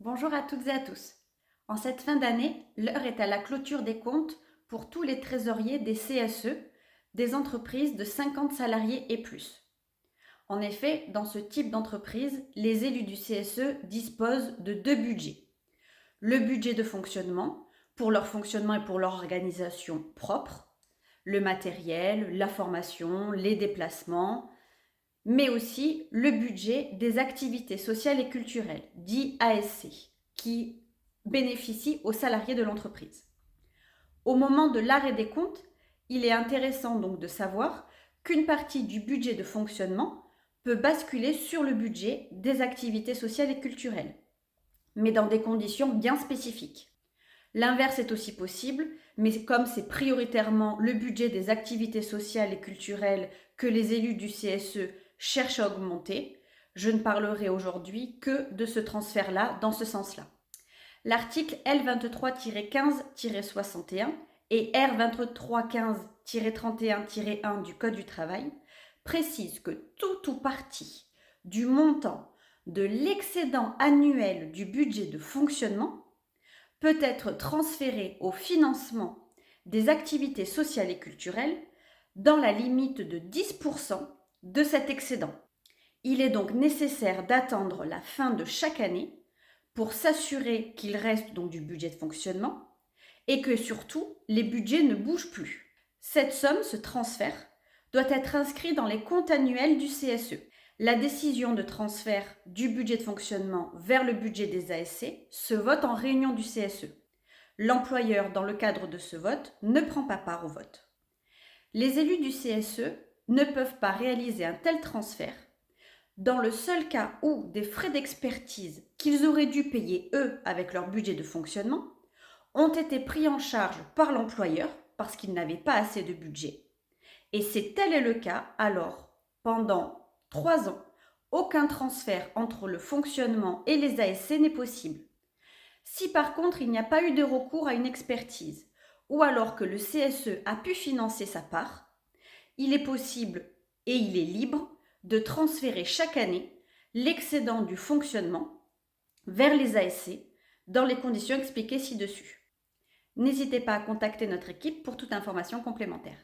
Bonjour à toutes et à tous. En cette fin d'année, l'heure est à la clôture des comptes pour tous les trésoriers des CSE, des entreprises de 50 salariés et plus. En effet, dans ce type d'entreprise, les élus du CSE disposent de deux budgets. Le budget de fonctionnement, pour leur fonctionnement et pour leur organisation propre, le matériel, la formation, les déplacements, mais aussi le budget des activités sociales et culturelles, dit ASC, qui bénéficie aux salariés de l'entreprise. Au moment de l'arrêt des comptes, il est intéressant donc de savoir qu'une partie du budget de fonctionnement peut basculer sur le budget des activités sociales et culturelles, mais dans des conditions bien spécifiques. L'inverse est aussi possible, mais comme c'est prioritairement le budget des activités sociales et culturelles que les élus du CSE cherchent à augmenter, je ne parlerai aujourd'hui que de ce transfert-là, dans ce sens-là. L'article L23-15-61 et R2315-31-1 du Code du travail précisent que tout ou partie du montant de l'excédent annuel du budget de fonctionnement peut être transféré au financement des activités sociales et culturelles dans la limite de 10% de cet excédent. Il est donc nécessaire d'attendre la fin de chaque année pour s'assurer qu'il reste donc du budget de fonctionnement et que surtout les budgets ne bougent plus. Cette somme, ce transfert, doit être inscrit dans les comptes annuels du CSE. La décision de transfert du budget de fonctionnement vers le budget des ASC se vote en réunion du CSE. L'employeur, dans le cadre de ce vote, ne prend pas part au vote. Les élus du CSE ne peuvent pas réaliser un tel transfert dans le seul cas où des frais d'expertise qu'ils auraient dû payer eux avec leur budget de fonctionnement ont été pris en charge par l'employeur parce qu'ils n'avaient pas assez de budget. Et si tel est le cas, alors, pendant 3 ans, aucun transfert entre le fonctionnement et les ASC n'est possible. Si par contre il n'y a pas eu de recours à une expertise, ou alors que le CSE a pu financer sa part, il est possible et il est libre de transférer chaque année l'excédent du fonctionnement vers les ASC dans les conditions expliquées ci-dessus. N'hésitez pas à contacter notre équipe pour toute information complémentaire.